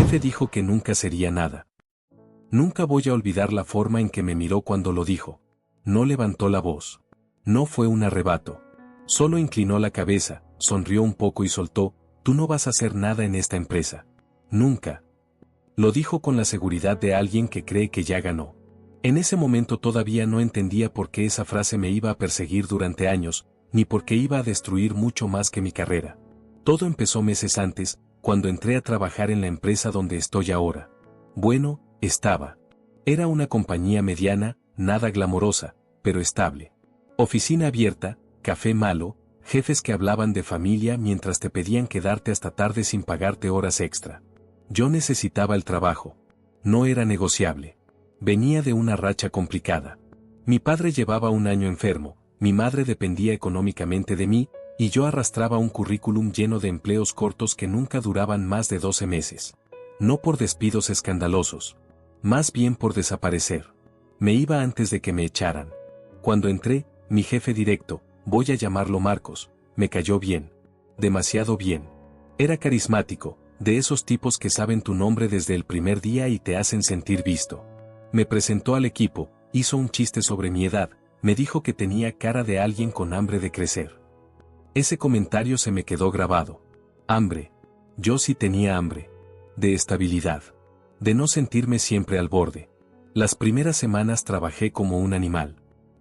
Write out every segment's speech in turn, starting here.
jefe dijo que nunca sería nada. Nunca voy a olvidar la forma en que me miró cuando lo dijo. No levantó la voz. No fue un arrebato. Solo inclinó la cabeza, sonrió un poco y soltó: tú no vas a hacer nada en esta empresa. Nunca. Lo dijo con la seguridad de alguien que cree que ya ganó. En ese momento todavía no entendía por qué esa frase me iba a perseguir durante años, ni por qué iba a destruir mucho más que mi carrera. Todo empezó meses antes, cuando entré a trabajar en la empresa donde estoy ahora. Bueno, estaba. Era una compañía mediana, nada glamorosa, pero estable. Oficina abierta, café malo, jefes que hablaban de familia mientras te pedían quedarte hasta tarde sin pagarte horas extra. Yo necesitaba el trabajo. No era negociable. Venía de una racha complicada. Mi padre llevaba un año enfermo, mi madre dependía económicamente de mí, y yo arrastraba un currículum lleno de empleos cortos que nunca duraban más de 12 meses. No por despidos escandalosos. Más bien por desaparecer. Me iba antes de que me echaran. Cuando entré, mi jefe directo, voy a llamarlo Marcos, me cayó bien. Demasiado bien. Era carismático, de esos tipos que saben tu nombre desde el primer día y te hacen sentir visto. Me presentó al equipo, hizo un chiste sobre mi edad, me dijo que tenía cara de alguien con hambre de crecer. Ese comentario se me quedó grabado. Hambre. Yo sí tenía hambre. De estabilidad. De no sentirme siempre al borde. Las primeras semanas trabajé como un animal.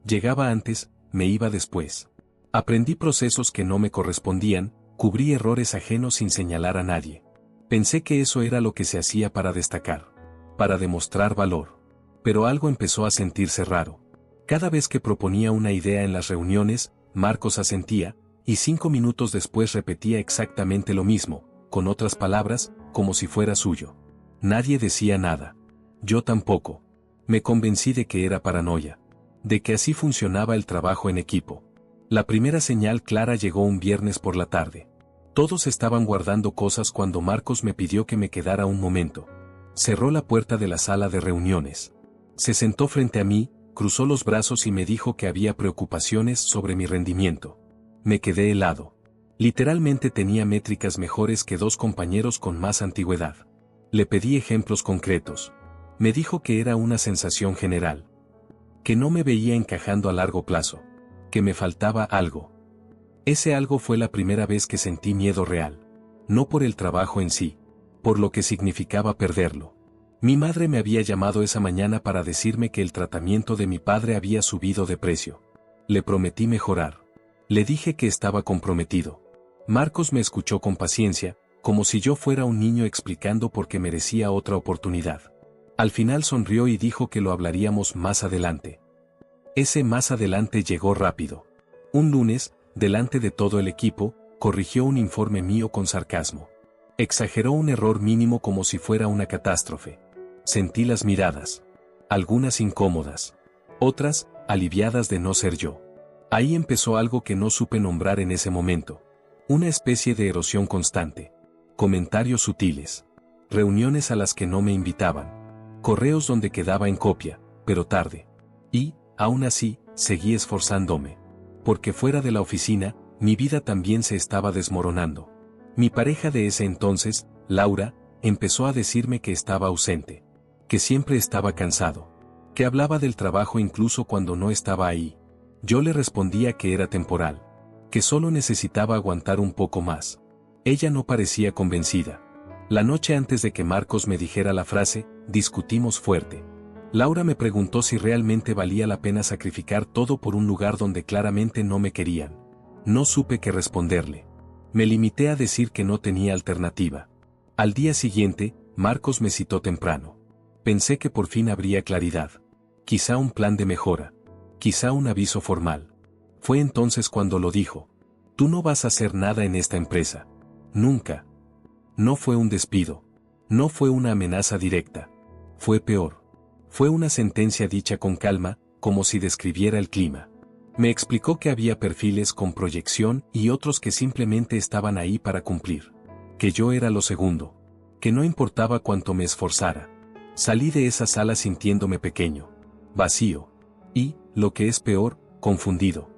Llegaba antes, me iba después. Aprendí procesos que no me correspondían, cubrí errores ajenos sin señalar a nadie. Pensé que eso era lo que se hacía para destacar. Para demostrar valor. Pero algo empezó a sentirse raro. Cada vez que proponía una idea en las reuniones, Marcos asentía, y 5 minutos después repetía exactamente lo mismo, con otras palabras, como si fuera suyo. Nadie decía nada. Yo tampoco. Me convencí de que era paranoia. De que así funcionaba el trabajo en equipo. La primera señal clara llegó un viernes por la tarde. Todos estaban guardando cosas cuando Marcos me pidió que me quedara un momento. Cerró la puerta de la sala de reuniones. Se sentó frente a mí, cruzó los brazos y me dijo que había preocupaciones sobre mi rendimiento. Me quedé helado. Literalmente tenía métricas mejores que 2 compañeros con más antigüedad. Le pedí ejemplos concretos. Me dijo que era una sensación general. Que no me veía encajando a largo plazo. Que me faltaba algo. Ese algo fue la primera vez que sentí miedo real. No por el trabajo en sí. Por lo que significaba perderlo. Mi madre me había llamado esa mañana para decirme que el tratamiento de mi padre había subido de precio. Le prometí mejorar. Le dije que estaba comprometido. Marcos me escuchó con paciencia, como si yo fuera un niño explicando por qué merecía otra oportunidad. Al final sonrió y dijo que lo hablaríamos más adelante. Ese más adelante llegó rápido. Un lunes, delante de todo el equipo, corrigió un informe mío con sarcasmo. Exageró un error mínimo como si fuera una catástrofe. Sentí las miradas. Algunas incómodas. Otras, aliviadas de no ser yo. Ahí empezó algo que no supe nombrar en ese momento. Una especie de erosión constante. Comentarios sutiles. Reuniones a las que no me invitaban. Correos donde quedaba en copia, pero tarde. Y, aún así, seguí esforzándome. Porque fuera de la oficina, mi vida también se estaba desmoronando. Mi pareja de ese entonces, Laura, empezó a decirme que estaba ausente. Que siempre estaba cansado. Que hablaba del trabajo incluso cuando no estaba ahí. Yo le respondía que era temporal. Que solo necesitaba aguantar un poco más. Ella no parecía convencida. La noche antes de que Marcos me dijera la frase, discutimos fuerte. Laura me preguntó si realmente valía la pena sacrificar todo por un lugar donde claramente no me querían. No supe qué responderle. Me limité a decir que no tenía alternativa. Al día siguiente, Marcos me citó temprano. Pensé que por fin habría claridad. Quizá un plan de mejora. Quizá un aviso formal. Fue entonces cuando lo dijo. Tú no vas a hacer nada en esta empresa. Nunca. No fue un despido. No fue una amenaza directa. Fue peor. Fue una sentencia dicha con calma, como si describiera el clima. Me explicó que había perfiles con proyección y otros que simplemente estaban ahí para cumplir. Que yo era lo segundo. Que no importaba cuánto me esforzara. Salí de esa sala sintiéndome pequeño. Vacío. Y, lo que es peor, confundido.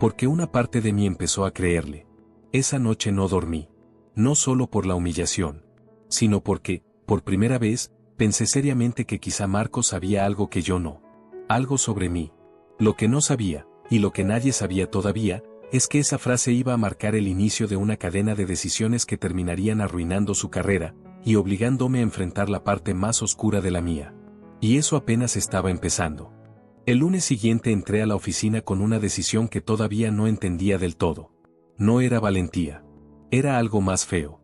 Porque una parte de mí empezó a creerle. Esa noche no dormí. No solo por la humillación. Sino porque, Por primera vez, pensé seriamente que quizá Marcos sabía algo que yo no. Algo sobre mí. Lo que no sabía, y lo que nadie sabía todavía, es que esa frase iba a marcar el inicio de una cadena de decisiones que terminarían arruinando su carrera, y obligándome a enfrentar la parte más oscura de la mía. Y eso apenas estaba empezando. El lunes siguiente entré a la oficina con una decisión que todavía no entendía del todo. No era valentía. Era algo más feo.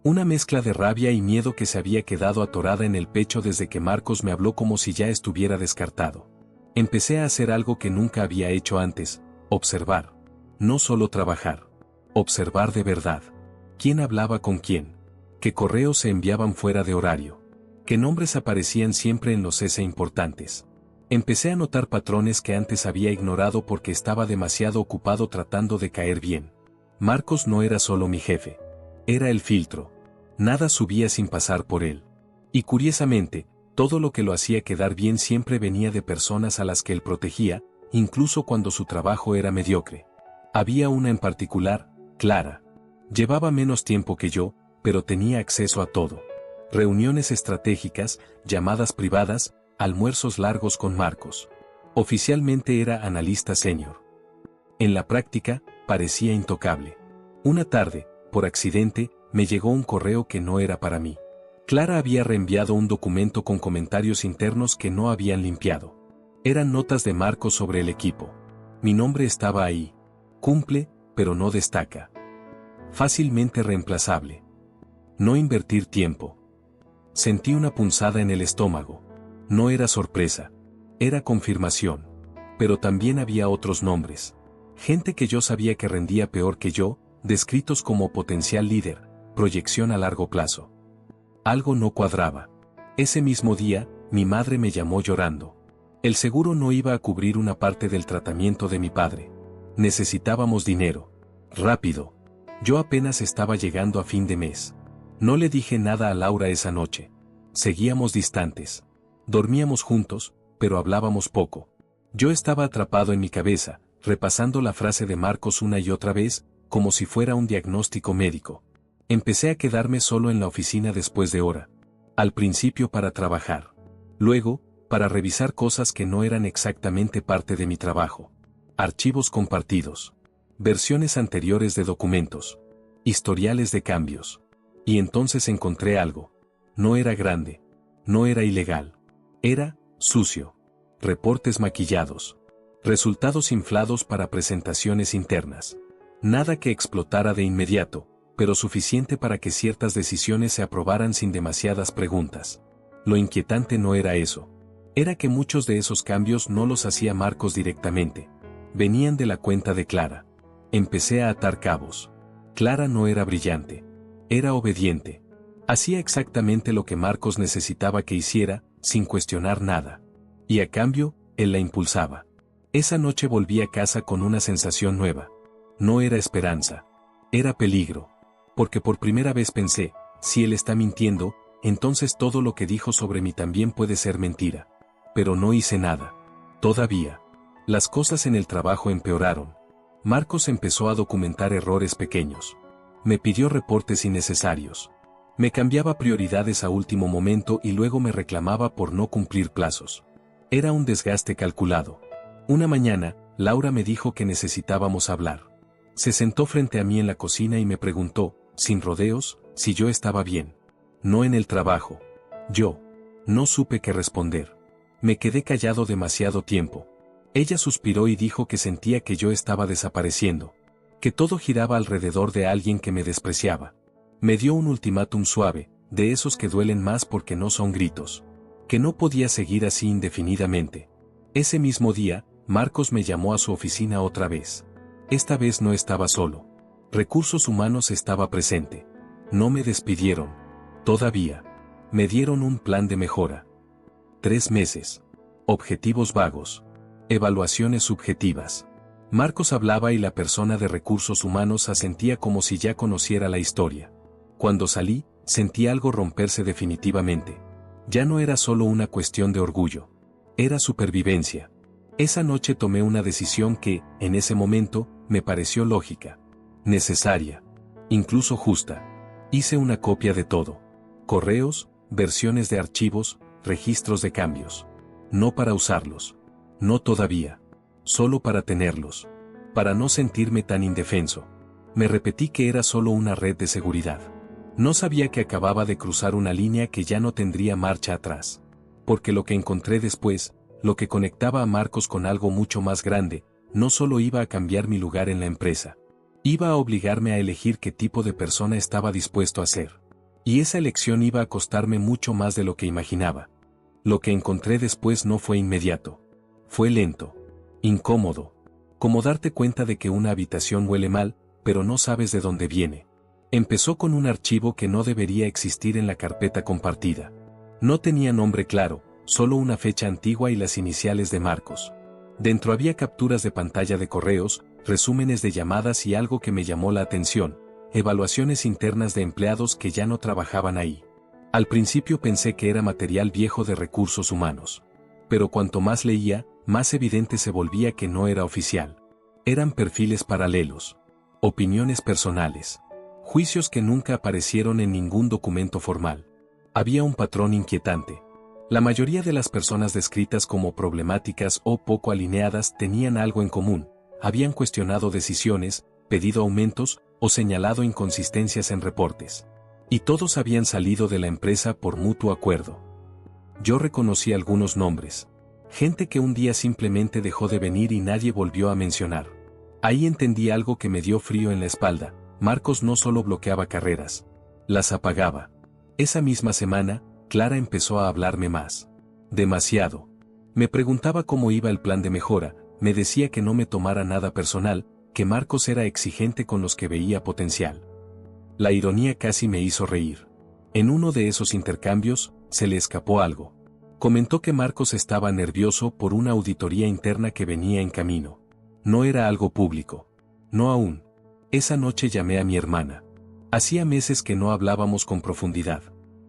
Una mezcla de rabia y miedo que se había quedado atorada en el pecho desde que Marcos me habló como si ya estuviera descartado. Empecé a hacer algo que nunca había hecho antes: observar. No solo trabajar. Observar de verdad. ¿Quién hablaba con quién? ¿Qué correos se enviaban fuera de horario? ¿Qué nombres aparecían siempre en los S importantes? Empecé a notar patrones que antes había ignorado porque estaba demasiado ocupado tratando de caer bien. Marcos no era solo mi jefe. Era el filtro. Nada subía sin pasar por él. Y curiosamente, todo lo que lo hacía quedar bien siempre venía de personas a las que él protegía, incluso cuando su trabajo era mediocre. Había una en particular, Clara. Llevaba menos tiempo que yo, pero tenía acceso a todo. Reuniones estratégicas, llamadas privadas, almuerzos largos con Marcos. Oficialmente era analista senior. En la práctica, parecía intocable. Una tarde, por accidente, me llegó un correo que no era para mí. Clara había reenviado un documento con comentarios internos que no habían limpiado. Eran notas de Marcos sobre el equipo. Mi nombre estaba ahí. Cumple, pero no destaca. Fácilmente reemplazable. No invertir tiempo. Sentí una punzada en el estómago. No era sorpresa. Era confirmación. Pero también había otros nombres. Gente que yo sabía que rendía peor que yo, descritos como potencial líder, proyección a largo plazo. Algo no cuadraba. Ese mismo día, mi madre me llamó llorando. El seguro no iba a cubrir una parte del tratamiento de mi padre. Necesitábamos dinero. Rápido. Yo apenas estaba llegando a fin de mes. No le dije nada a Laura esa noche. Seguíamos distantes. Dormíamos juntos, pero hablábamos poco. Yo estaba atrapado en mi cabeza, repasando la frase de Marcos una y otra vez, como si fuera un diagnóstico médico. Empecé a quedarme solo en la oficina después de hora. Al principio para trabajar. Luego, para revisar cosas que no eran exactamente parte de mi trabajo. Archivos compartidos. Versiones anteriores de documentos. Historiales de cambios. Y entonces encontré algo. No era grande. No era ilegal. Era sucio. Reportes maquillados. Resultados inflados para presentaciones internas. Nada que explotara de inmediato, pero suficiente para que ciertas decisiones se aprobaran sin demasiadas preguntas. Lo inquietante no era eso. Era que muchos de esos cambios no los hacía Marcos directamente. Venían de la cuenta de Clara. Empecé a atar cabos. Clara no era brillante. Era obediente. Hacía exactamente lo que Marcos necesitaba que hiciera, sin cuestionar nada. Y a cambio, él la impulsaba. Esa noche volví a casa con una sensación nueva. No era esperanza. Era peligro. Porque por primera vez pensé, si él está mintiendo, entonces todo lo que dijo sobre mí también puede ser mentira. Pero no hice nada. Todavía. Las cosas en el trabajo empeoraron. Marcos empezó a documentar errores pequeños. Me pidió reportes innecesarios. Me cambiaba prioridades a último momento y luego me reclamaba por no cumplir plazos. Era un desgaste calculado. Una mañana, Laura me dijo que necesitábamos hablar. Se sentó frente a mí en la cocina y me preguntó, sin rodeos, si yo estaba bien. No en el trabajo. Yo. No supe qué responder. Me quedé callado demasiado tiempo. Ella suspiró y dijo que sentía que yo estaba desapareciendo. Que todo giraba alrededor de alguien que me despreciaba. Me dio un ultimátum suave, de esos que duelen más porque no son gritos. Que no podía seguir así indefinidamente. Ese mismo día, Marcos me llamó a su oficina otra vez. Esta vez no estaba solo. Recursos Humanos estaba presente. No me despidieron. Todavía. Me dieron un plan de mejora. 3 meses. Objetivos vagos. Evaluaciones subjetivas. Marcos hablaba y la persona de Recursos Humanos asentía como si ya conociera la historia. Cuando salí, sentí algo romperse definitivamente. Ya no era solo una cuestión de orgullo. Era supervivencia. Esa noche tomé una decisión que, en ese momento, me pareció lógica. Necesaria. Incluso justa. Hice una copia de todo. Correos, versiones de archivos, registros de cambios. No para usarlos. No todavía. Solo para tenerlos. Para no sentirme tan indefenso. Me repetí que era solo una red de seguridad. No sabía que acababa de cruzar una línea que ya no tendría marcha atrás. Porque lo que encontré después, lo que conectaba a Marcos con algo mucho más grande, no solo iba a cambiar mi lugar en la empresa. Iba a obligarme a elegir qué tipo de persona estaba dispuesto a ser. Y esa elección iba a costarme mucho más de lo que imaginaba. Lo que encontré después no fue inmediato. Fue lento. Incómodo. Como darte cuenta de que una habitación huele mal, pero no sabes de dónde viene. Empezó con un archivo que no debería existir en la carpeta compartida. No tenía nombre claro, solo una fecha antigua y las iniciales de Marcos. Dentro había capturas de pantalla de correos, resúmenes de llamadas y algo que me llamó la atención, evaluaciones internas de empleados que ya no trabajaban ahí. Al principio pensé que era material viejo de recursos humanos. Pero cuanto más leía, más evidente se volvía que no era oficial. Eran perfiles paralelos. Opiniones personales. Juicios que nunca aparecieron en ningún documento formal. Había un patrón inquietante. La mayoría de las personas descritas como problemáticas o poco alineadas tenían algo en común. Habían cuestionado decisiones, pedido aumentos o señalado inconsistencias en reportes. Y todos habían salido de la empresa por mutuo acuerdo. Yo reconocí algunos nombres. Gente que un día simplemente dejó de venir y nadie volvió a mencionar. Ahí entendí algo que me dio frío en la espalda. Marcos no solo bloqueaba carreras. Las apagaba. Esa misma semana, Clara empezó a hablarme más. Demasiado. Me preguntaba cómo iba el plan de mejora, me decía que no me tomara nada personal, que Marcos era exigente con los que veía potencial. La ironía casi me hizo reír. En uno de esos intercambios, se le escapó algo. Comentó que Marcos estaba nervioso por una auditoría interna que venía en camino. No era algo público. No aún. Esa noche llamé a mi hermana. Hacía meses que no hablábamos con profundidad.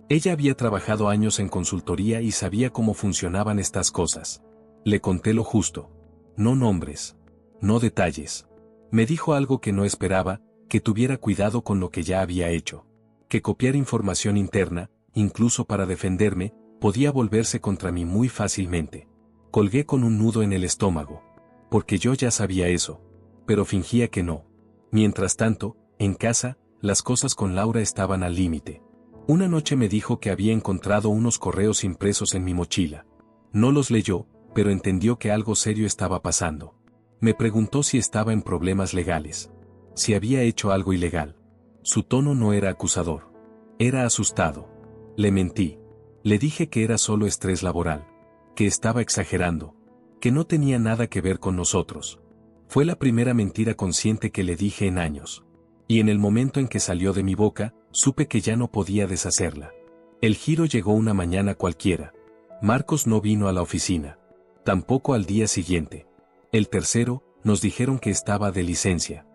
Ella había trabajado años en consultoría y sabía cómo funcionaban estas cosas. Le conté lo justo. No nombres. No detalles. Me dijo algo que no esperaba, que tuviera cuidado con lo que ya había hecho. Que copiar información interna, incluso para defenderme, podía volverse contra mí muy fácilmente. Colgué con un nudo en el estómago. Porque yo ya sabía eso. Pero fingía que no. Mientras tanto, en casa, las cosas con Laura estaban al límite. Una noche me dijo que había encontrado unos correos impresos en mi mochila. No los leyó, pero entendió que algo serio estaba pasando. Me preguntó si estaba en problemas legales. Si había hecho algo ilegal. Su tono no era acusador. Era asustado. Le mentí. Le dije que era solo estrés laboral. Que estaba exagerando. Que no tenía nada que ver con nosotros. Fue la primera mentira consciente que le dije en años. Y en el momento en que salió de mi boca, supe que ya no podía deshacerla. El giro llegó una mañana cualquiera. Marcos no vino a la oficina. Tampoco al día siguiente. El tercero, nos dijeron que estaba de licencia.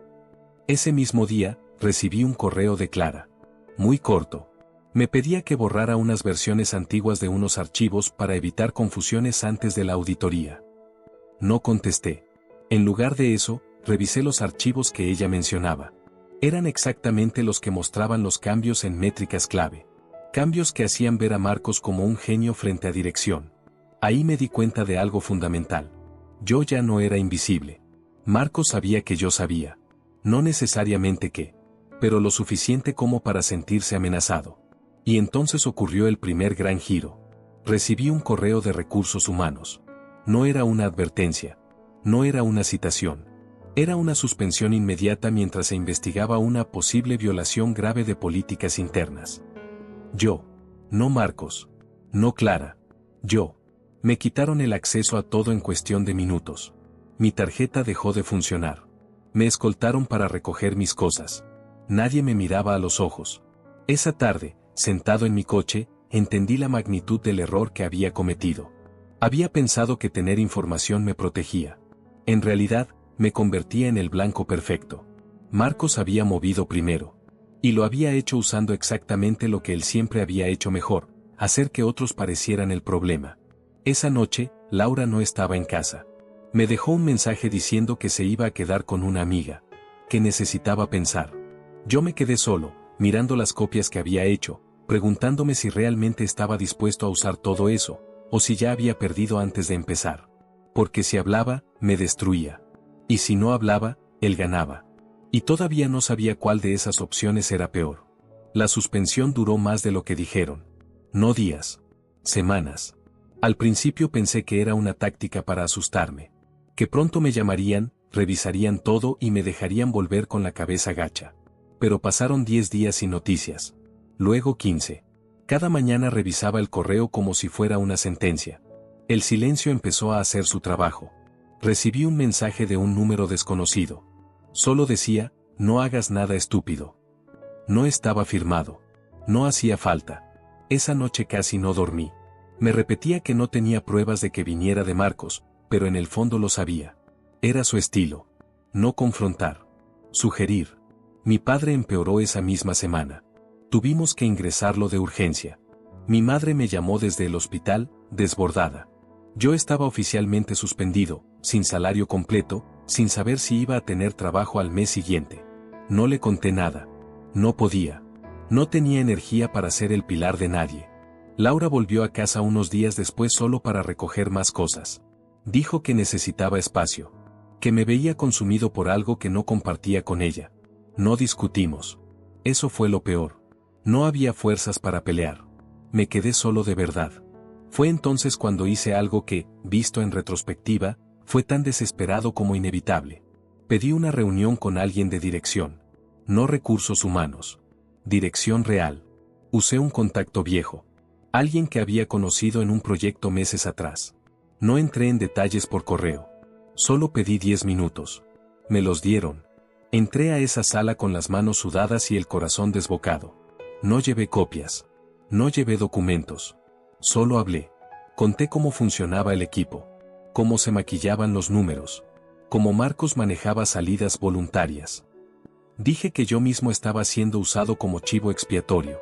Ese mismo día, recibí un correo de Clara. Muy corto. Me pedía que borrara unas versiones antiguas de unos archivos para evitar confusiones antes de la auditoría. No contesté. En lugar de eso, revisé los archivos que ella mencionaba. Eran exactamente los que mostraban los cambios en métricas clave. Cambios que hacían ver a Marcos como un genio frente a dirección. Ahí me di cuenta de algo fundamental. Yo ya no era invisible. Marcos sabía que yo sabía. No necesariamente qué, pero lo suficiente como para sentirse amenazado. Y entonces ocurrió el primer gran giro. Recibí un correo de recursos humanos. No era una advertencia. No era una citación. Era una suspensión inmediata mientras se investigaba una posible violación grave de políticas internas. Yo. No Marcos. No Clara. Yo. Me quitaron el acceso a todo en cuestión de minutos. Mi tarjeta dejó de funcionar. Me escoltaron para recoger mis cosas. Nadie me miraba a los ojos. Esa tarde, sentado en mi coche, entendí la magnitud del error que había cometido. Había pensado que tener información me protegía. En realidad, me convertía en el blanco perfecto. Marcos había movido primero. Y lo había hecho usando exactamente lo que él siempre había hecho mejor, hacer que otros parecieran el problema. Esa noche, Laura no estaba en casa. Me dejó un mensaje diciendo que se iba a quedar con una amiga. Que necesitaba pensar. Yo me quedé solo, mirando las copias que había hecho, preguntándome si realmente estaba dispuesto a usar todo eso, o si ya había perdido antes de empezar. Porque si hablaba, me destruía. Y si no hablaba, él ganaba. Y todavía no sabía cuál de esas opciones era peor. La suspensión duró más de lo que dijeron. No días. Semanas. Al principio pensé que era una táctica para asustarme. Que pronto me llamarían, revisarían todo y me dejarían volver con la cabeza gacha. Pero pasaron 10 días sin noticias. Luego 15. Cada mañana revisaba el correo como si fuera una sentencia. El silencio empezó a hacer su trabajo. Recibí un mensaje de un número desconocido. Solo decía, no hagas nada estúpido. No estaba firmado. No hacía falta. Esa noche casi no dormí. Me repetía que no tenía pruebas de que viniera de Marcos, pero en el fondo lo sabía. Era su estilo. No confrontar. Sugerir. Mi padre empeoró esa misma semana. Tuvimos que ingresarlo de urgencia. Mi madre me llamó desde el hospital, desbordada. Yo estaba oficialmente suspendido, sin salario completo, sin saber si iba a tener trabajo al mes siguiente. No le conté nada. No podía. No tenía energía para ser el pilar de nadie. Laura volvió a casa unos días después solo para recoger más cosas. Dijo que necesitaba espacio. Que me veía consumido por algo que no compartía con ella. No discutimos. Eso fue lo peor. No había fuerzas para pelear. Me quedé solo de verdad. Fue entonces cuando hice algo que, visto en retrospectiva, fue tan desesperado como inevitable. Pedí una reunión con alguien de dirección. No recursos humanos. Dirección real. Usé un contacto viejo. Alguien que había conocido en un proyecto meses atrás. No entré en detalles por correo. Solo pedí 10 minutos. Me los dieron. Entré a esa sala con las manos sudadas y el corazón desbocado. No llevé copias. No llevé documentos. Solo hablé. Conté cómo funcionaba el equipo. Cómo se maquillaban los números. Cómo Marcos manejaba salidas voluntarias. Dije que yo mismo estaba siendo usado como chivo expiatorio.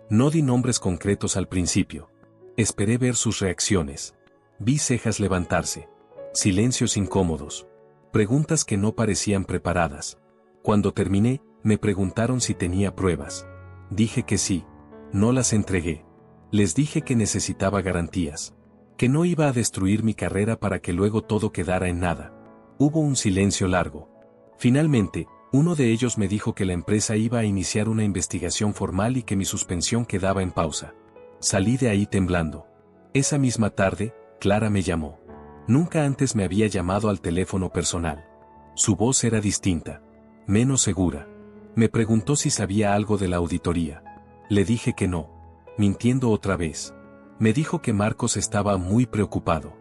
No di nombres concretos al principio. Esperé ver sus reacciones. Vi cejas levantarse. Silencios incómodos. Preguntas que no parecían preparadas. Cuando terminé, me preguntaron si tenía pruebas. Dije que sí. No las entregué. Les dije que necesitaba garantías. Que no iba a destruir mi carrera para que luego todo quedara en nada. Hubo un silencio largo. Finalmente, uno de ellos me dijo que la empresa iba a iniciar una investigación formal y que mi suspensión quedaba en pausa. Salí de ahí temblando. Esa misma tarde, Clara me llamó. Nunca antes me había llamado al teléfono personal. Su voz era distinta. Menos segura. Me preguntó si sabía algo de la auditoría. Le dije que no. Mintiendo otra vez. Me dijo que Marcos estaba muy preocupado.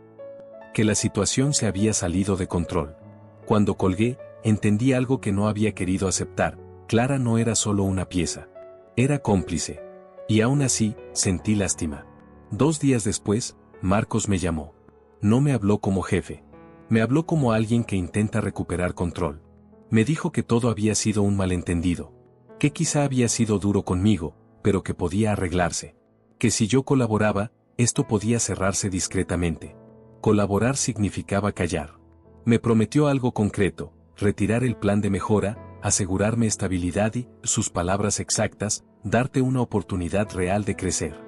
Que la situación se había salido de control. Cuando colgué, entendí algo que no había querido aceptar. Clara no era solo una pieza. Era cómplice. Y aún así, sentí lástima. 2 días después, Marcos me llamó. No me habló como jefe. Me habló como alguien que intenta recuperar control. Me dijo que todo había sido un malentendido. Que quizá había sido duro conmigo, pero que podía arreglarse. Que si yo colaboraba, esto podía cerrarse discretamente. Colaborar significaba callar. Me prometió algo concreto, retirar el plan de mejora, asegurarme estabilidad y, sus palabras exactas, darte una oportunidad real de crecer.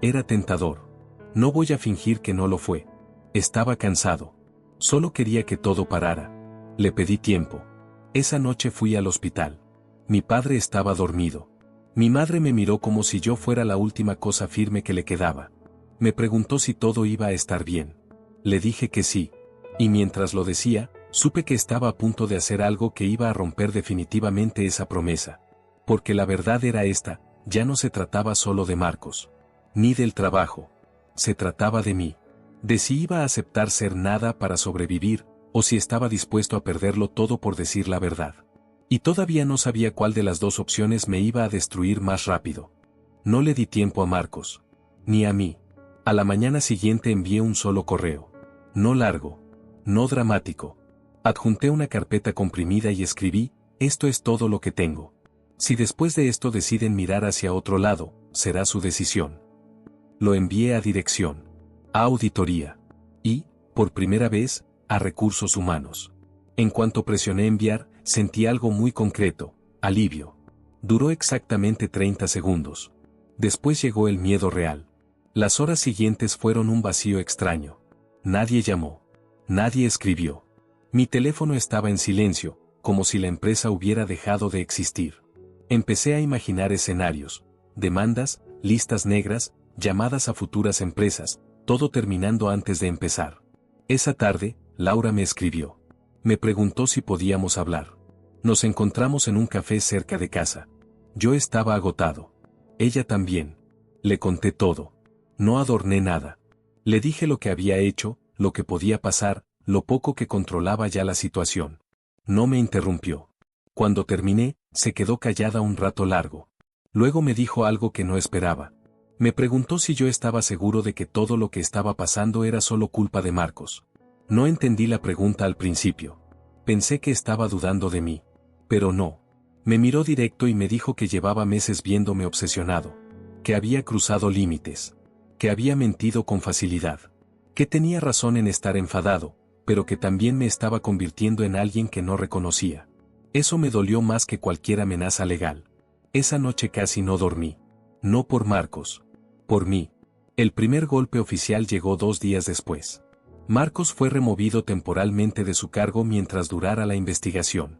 Era tentador. No voy a fingir que no lo fue. Estaba cansado. Solo quería que todo parara. Le pedí tiempo. Esa noche fui al hospital. Mi padre estaba dormido. Mi madre me miró como si yo fuera la última cosa firme que le quedaba. Me preguntó si todo iba a estar bien. Le dije que sí. Y mientras lo decía, supe que estaba a punto de hacer algo que iba a romper definitivamente esa promesa. Porque la verdad era esta, ya no se trataba solo de Marcos. Ni del trabajo. Se trataba de mí. De si iba a aceptar ser nada para sobrevivir, o si estaba dispuesto a perderlo todo por decir la verdad. Y todavía no sabía cuál de las dos opciones me iba a destruir más rápido. No le di tiempo a Marcos. Ni a mí. A la mañana siguiente envié un solo correo. No largo. No dramático. Adjunté una carpeta comprimida y escribí, esto es todo lo que tengo. Si después de esto deciden mirar hacia otro lado, será su decisión. Lo envié a dirección. A auditoría. Y, por primera vez, a recursos humanos. En cuanto presioné enviar, sentí algo muy concreto, alivio. Duró exactamente 30 segundos. Después llegó el miedo real. Las horas siguientes fueron un vacío extraño. Nadie llamó. Nadie escribió. Mi teléfono estaba en silencio, como si la empresa hubiera dejado de existir. Empecé a imaginar escenarios, demandas, listas negras, llamadas a futuras empresas, todo terminando antes de empezar. Esa tarde, Laura me escribió. Me preguntó si podíamos hablar. Nos encontramos en un café cerca de casa. Yo estaba agotado. Ella también. Le conté todo. No adorné nada. Le dije lo que había hecho, lo que podía pasar, lo poco que controlaba ya la situación. No me interrumpió. Cuando terminé, se quedó callada un rato largo. Luego me dijo algo que no esperaba. Me preguntó si yo estaba seguro de que todo lo que estaba pasando era solo culpa de Marcos. No entendí la pregunta al principio. Pensé que estaba dudando de mí. Pero no. Me miró directo y me dijo que llevaba meses viéndome obsesionado. Que había cruzado límites. Que había mentido con facilidad. Que tenía razón en estar enfadado, pero que también me estaba convirtiendo en alguien que no reconocía. Eso me dolió más que cualquier amenaza legal. Esa noche casi no dormí. No por Marcos. Por mí. El primer golpe oficial llegó 2 días después. Marcos fue removido temporalmente de su cargo mientras durara la investigación.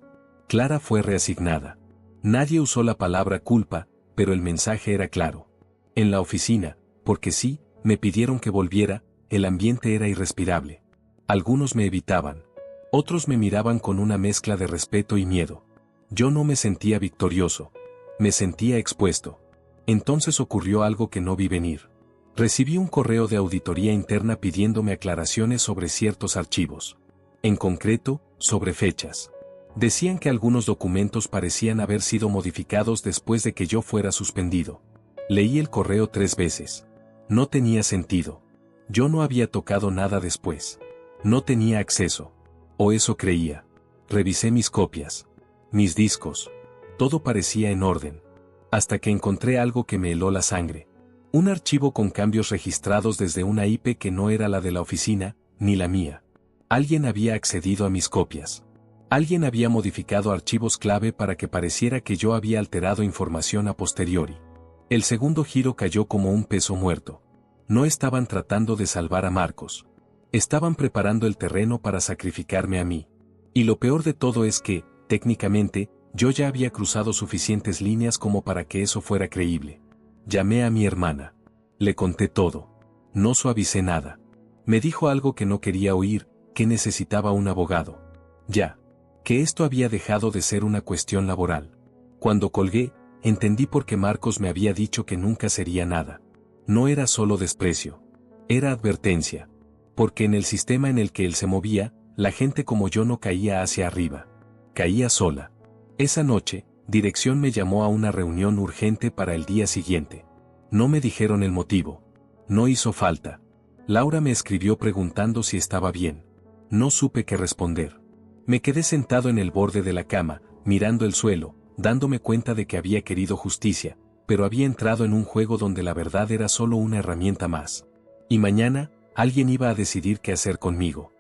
Clara fue reasignada. Nadie usó la palabra culpa, pero el mensaje era claro. En la oficina, porque sí, me pidieron que volviera, el ambiente era irrespirable. Algunos me evitaban. Otros me miraban con una mezcla de respeto y miedo. Yo no me sentía victorioso. Me sentía expuesto. Entonces ocurrió algo que no vi venir. Recibí un correo de auditoría interna pidiéndome aclaraciones sobre ciertos archivos. En concreto, sobre fechas. Decían que algunos documentos parecían haber sido modificados después de que yo fuera suspendido. Leí el correo 3 veces. No tenía sentido. Yo no había tocado nada después. No tenía acceso. O eso creía. Revisé mis copias. Mis discos. Todo parecía en orden. Hasta que encontré algo que me heló la sangre. Un archivo con cambios registrados desde una IP que no era la de la oficina, ni la mía. Alguien había accedido a mis copias. Alguien había modificado archivos clave para que pareciera que yo había alterado información a posteriori. El segundo giro cayó como un peso muerto. No estaban tratando de salvar a Marcos. Estaban preparando el terreno para sacrificarme a mí. Y lo peor de todo es que, técnicamente, yo ya había cruzado suficientes líneas como para que eso fuera creíble. Llamé a mi hermana. Le conté todo. No suavicé nada. Me dijo algo que no quería oír, que necesitaba un abogado. Ya. Que esto había dejado de ser una cuestión laboral. Cuando colgué, entendí por qué Marcos me había dicho que nunca sería nada. No era solo desprecio. Era advertencia. Porque en el sistema en el que él se movía, la gente como yo no caía hacia arriba. Caía sola. Esa noche, dirección me llamó a una reunión urgente para el día siguiente. No me dijeron el motivo. No hizo falta. Laura me escribió preguntando si estaba bien. No supe qué responder. Me quedé sentado en el borde de la cama, mirando el suelo, dándome cuenta de que había querido justicia, pero había entrado en un juego donde la verdad era solo una herramienta más. Y mañana, alguien iba a decidir qué hacer conmigo.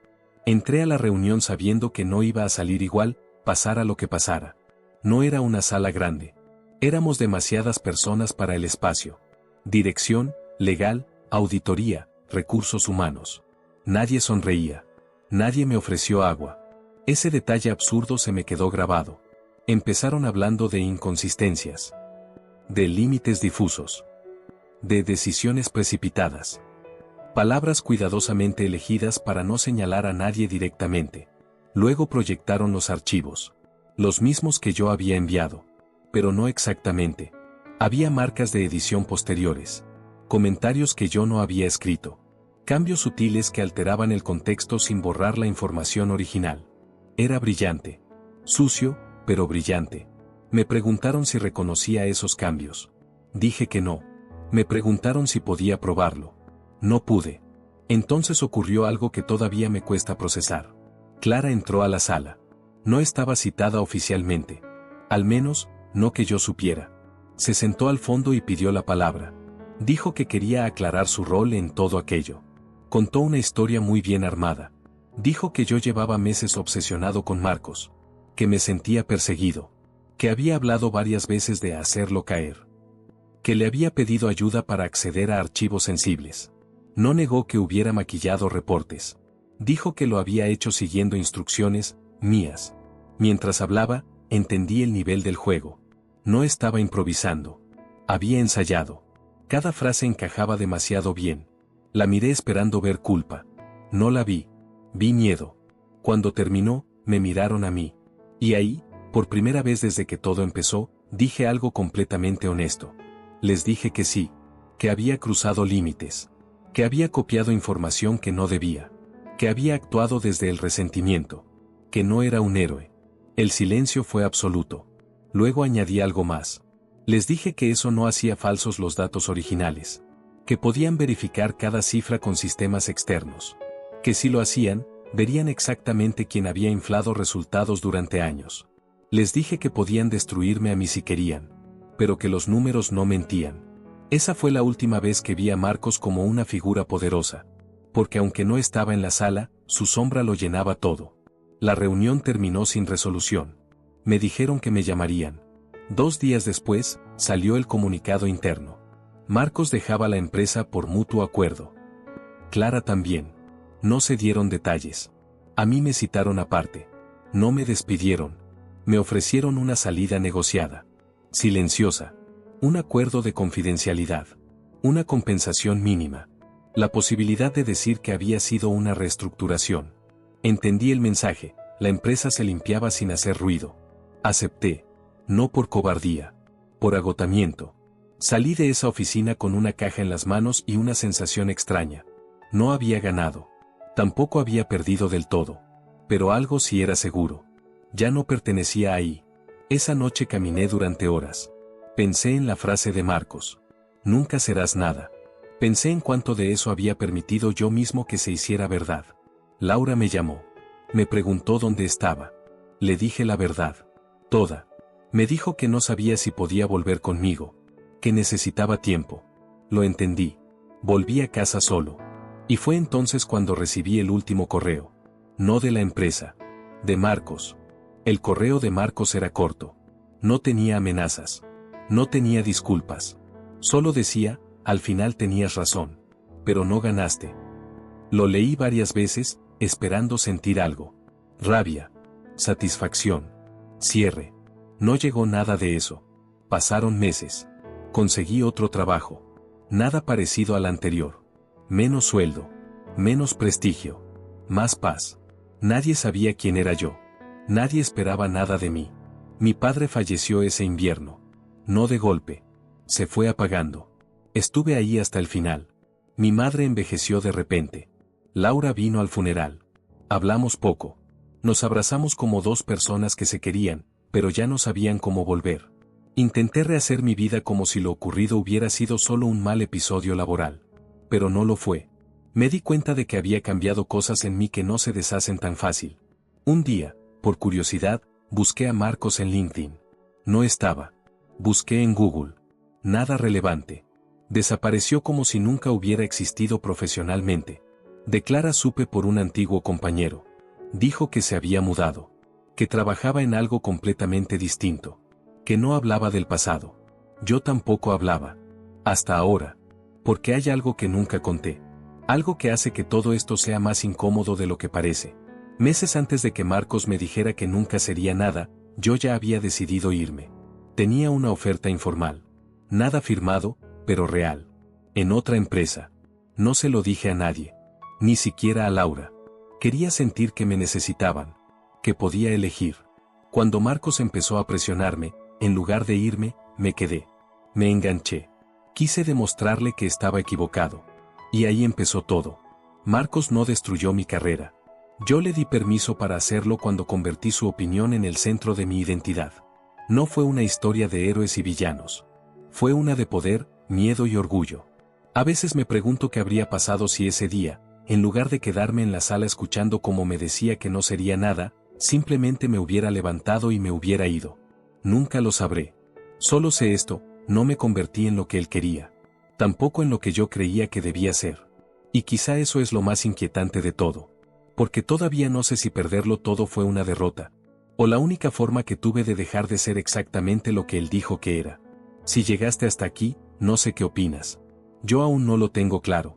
Entré a la reunión sabiendo que no iba a salir igual, pasara lo que pasara. No era una sala grande. Éramos demasiadas personas para el espacio. Dirección, legal, auditoría, recursos humanos. Nadie sonreía. Nadie me ofreció agua. Ese detalle absurdo se me quedó grabado. Empezaron hablando de inconsistencias. De límites difusos. De decisiones precipitadas. Palabras cuidadosamente elegidas para no señalar a nadie directamente. Luego proyectaron los archivos. Los mismos que yo había enviado. Pero no exactamente. Había marcas de edición posteriores. Comentarios que yo no había escrito. Cambios sutiles que alteraban el contexto sin borrar la información original. Era brillante. Sucio, pero brillante. Me preguntaron si reconocía esos cambios. Dije que no. Me preguntaron si podía probarlo. No pude. Entonces ocurrió algo que todavía me cuesta procesar. Clara entró a la sala. No estaba citada oficialmente. Al menos, no que yo supiera. Se sentó al fondo y pidió la palabra. Dijo que quería aclarar su rol en todo aquello. Contó una historia muy bien armada. Dijo que yo llevaba meses obsesionado con Marcos. Que me sentía perseguido. Que había hablado varias veces de hacerlo caer. que le había pedido ayuda para acceder a archivos sensibles. No negó que hubiera maquillado reportes. Dijo que lo había hecho siguiendo instrucciones mías. Mientras hablaba, entendí el nivel del juego. No estaba improvisando. Había ensayado. Cada frase encajaba demasiado bien. La miré esperando ver culpa. No la vi. Vi miedo. Cuando terminó, me miraron a mí. Y ahí, por primera vez desde que todo empezó, dije algo completamente honesto. Les dije que sí, que había cruzado límites, que había copiado información que no debía, que había actuado desde el resentimiento, que no era un héroe. El silencio fue absoluto. Luego añadí algo más. Les dije que eso no hacía falsos los datos originales, que podían verificar cada cifra con sistemas externos, que si lo hacían, verían exactamente quién había inflado resultados durante años. Les dije que podían destruirme a mí si querían, pero que los números no mentían. Esa fue la última vez que vi a Marcos como una figura poderosa, porque aunque no estaba en la sala, su sombra lo llenaba todo. La reunión terminó sin resolución. Me dijeron que me llamarían. 2 días después, salió el comunicado interno. Marcos dejaba la empresa por mutuo acuerdo. Clara también. No se dieron detalles. A mí me citaron aparte. No me despidieron. Me ofrecieron una salida negociada. Silenciosa. Un acuerdo de confidencialidad. Una compensación mínima. La posibilidad de decir que había sido una reestructuración. Entendí el mensaje. La empresa se limpiaba sin hacer ruido. Acepté. No por cobardía. Por agotamiento. Salí de esa oficina con una caja en las manos y una sensación extraña. No había ganado. Tampoco había perdido del todo. Pero algo sí era seguro. Ya no pertenecía ahí. Esa noche caminé durante horas. Pensé en la frase de Marcos. Nunca serás nada. Pensé en cuánto de eso había permitido yo mismo que se hiciera verdad. Laura me llamó. Me preguntó dónde estaba. Le dije la verdad. Toda. Me dijo que no sabía si podía volver conmigo. Que necesitaba tiempo. Lo entendí. Volví a casa solo. Y fue entonces cuando recibí el último correo. No de la empresa. De Marcos. El correo de Marcos era corto. No tenía amenazas. No tenía disculpas. Solo decía, al final tenías razón. Pero no ganaste. Lo leí varias veces, esperando sentir algo. Rabia. Satisfacción. Cierre. No llegó nada de eso. Pasaron meses. Conseguí otro trabajo. Nada parecido al anterior. Menos sueldo. Menos prestigio. Más paz. Nadie sabía quién era yo. Nadie esperaba nada de mí. Mi padre falleció ese invierno. No de golpe. Se fue apagando. Estuve ahí hasta el final. Mi madre envejeció de repente. Laura vino al funeral. Hablamos poco. Nos abrazamos como 2 personas que se querían, pero ya no sabían cómo volver. Intenté rehacer mi vida como si lo ocurrido hubiera sido solo un mal episodio laboral. Pero no lo fue. Me di cuenta de que había cambiado cosas en mí que no se deshacen tan fácil. Un día, por curiosidad, busqué a Marcos en LinkedIn. No estaba. Busqué en Google. Nada relevante. Desapareció como si nunca hubiera existido profesionalmente. De Clara supe por un antiguo compañero. Dijo que se había mudado. Que trabajaba en algo completamente distinto. Que no hablaba del pasado. Yo tampoco hablaba. Hasta ahora. Porque hay algo que nunca conté. Algo que hace que todo esto sea más incómodo de lo que parece. Meses antes de que Marcos me dijera que nunca sería nada, yo ya había decidido irme. Tenía una oferta informal. Nada firmado, pero real. En otra empresa. No se lo dije a nadie. Ni siquiera a Laura. Quería sentir que me necesitaban. Que podía elegir. Cuando Marcos empezó a presionarme, en lugar de irme, me quedé. Me enganché. Quise demostrarle que estaba equivocado. Y ahí empezó todo. Marcos no destruyó mi carrera. Yo le di permiso para hacerlo cuando convertí su opinión en el centro de mi identidad. No fue una historia de héroes y villanos. Fue una de poder, miedo y orgullo. A veces me pregunto qué habría pasado si ese día, en lugar de quedarme en la sala escuchando cómo me decía que no sería nada, simplemente me hubiera levantado y me hubiera ido. Nunca lo sabré. Solo sé esto, no me convertí en lo que él quería. Tampoco en lo que yo creía que debía ser. Y quizá eso es lo más inquietante de todo. Porque todavía no sé si perderlo todo fue una derrota. O la única forma que tuve de dejar de ser exactamente lo que él dijo que era. Si llegaste hasta aquí, no sé qué opinas. Yo aún no lo tengo claro.